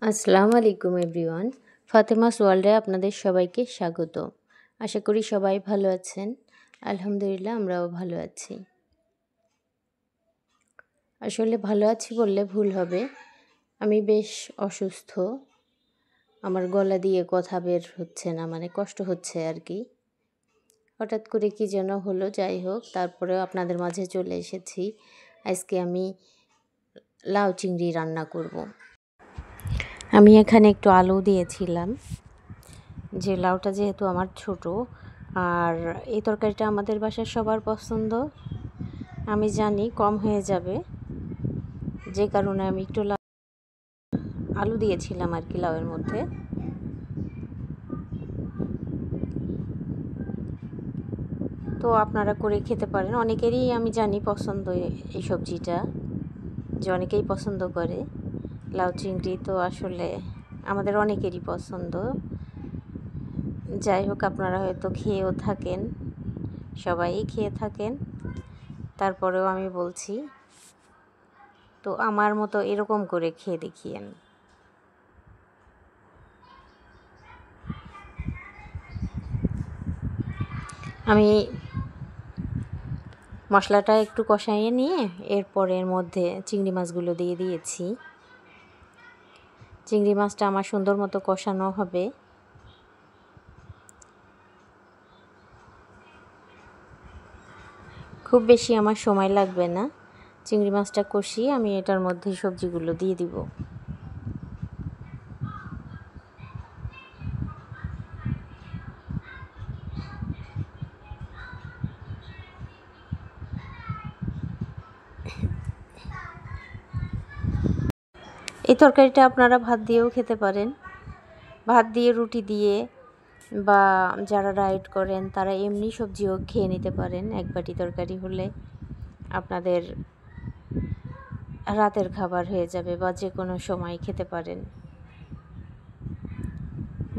আসসালামু আলাইকুম এভরিওয়ান। ফাতেমাস ওয়ার্ল্ডে আপনাদের সবাইকে স্বাগত। আশা করি সবাই ভালো আছেন। আলহামদুলিল্লাহ আমরাও ভালো আছি। আসলে ভালো আছি বললে ভুল হবে। আমি বেশ অসুস্থ। আমার গলা দিয়ে কথা বের হচ্ছে না, মানে কষ্ট হচ্ছে আর কি। হঠাৎ করে কি যেন হলো, যাই হোক তারপরেও আপনাদের মাঝে চলে এসেছি। আজকে আমি লাউ চিংড়ি রান্না করব। আমি এখানে একটু আলু দিয়েছিলাম, যে লাউটা যেহেতু আমার ছোট আর এই তরকারিটা আমাদের বাসার সবার পছন্দ। আমি জানি কম হয়ে যাবে, যে কারণে আমি একটু আলু দিয়েছিলাম আর কি লাউয়ের মধ্যে। তো আপনারা করে খেতে পারেন, অনেকেরই আমি জানি পছন্দ এই সবজিটা, যে অনেকেই পছন্দ করে লাউ চিংড়ি। তো আসলে আমাদের অনেকেরই পছন্দ। যাই হোক, আপনারা হয়তো খেয়েও থাকেন, সবাই খেয়ে থাকেন, তারপরেও আমি বলছি, তো আমার মতো এরকম করে খেয়ে দেখিয়েন। আমি মশলাটা একটু কষাইয়ে নিয়ে এরপর এর মধ্যে চিংড়ি মাছগুলো দিয়ে দিয়েছি। চিংড়ি মাছটা আমার সুন্দর মতো কষানো হবে। খুব বেশি আমার সময় লাগবে না। চিংড়ি মাছটা কষিয়ে আমি এটার মধ্যে সবজিগুলো দিয়ে দিব। এই তরকারিটা আপনারা ভাত দিয়েও খেতে পারেন, ভাত দিয়ে, রুটি দিয়ে, বা যারা ডায়েট করেন তারা এমনি সবজিও খেয়ে নিতে পারেন। এক বাটি তরকারি হলে আপনাদের রাতের খাবার হয়ে যাবে, বা যে কোনো সময় খেতে পারেন।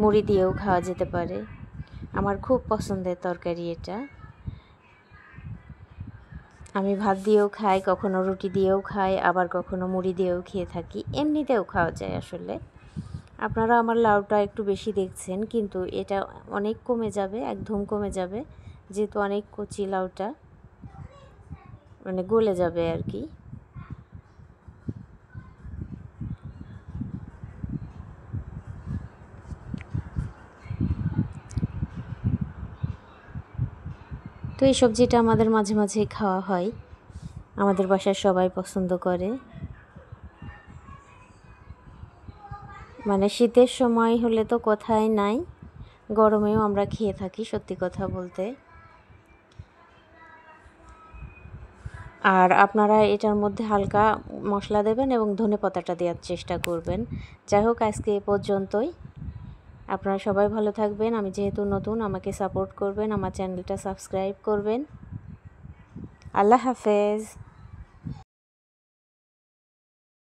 মুড়ি দিয়েও খাওয়া যেতে পারে। আমার খুব পছন্দের তরকারি এটা। আমি ভাত দিয়েও খাই, কখনো রুটি দিয়েও খাই, আবার কখনো মুড়ি দিয়েও খেয়ে থাকি, এমনিতেও খাওয়া যায় আসলে। আপনারা আমার লাউটা একটু বেশি দেখছেন, কিন্তু এটা অনেক কমে যাবে, একদম কমে যাবে, যেহেতু অনেক কচি লাউটা, মানে গলে যাবে আর কি। তো এই সবজিটা আমাদের মাঝে মাঝে খাওয়া হয়, আমাদের বাসার সবাই পছন্দ করে। মানে শীতের সময় হলে তো কথাই নাই, গরমেও আমরা খেয়ে থাকি, সত্যি কথা বলতে। আর আপনারা এটার মধ্যে হালকা মশলা দেবেন এবং ধনেপাতাটা দেওয়ার চেষ্টা করবেন। যাই হোক, আজকে এ পর্যন্তই। আপনারা সবাই ভালো থাকবেন। আমি যেহেতু নতুন, আমাকে সাপোর্ট করবেন, আমার চ্যানেলটা সাবস্ক্রাইব করবেন। আল্লাহ হাফেজ।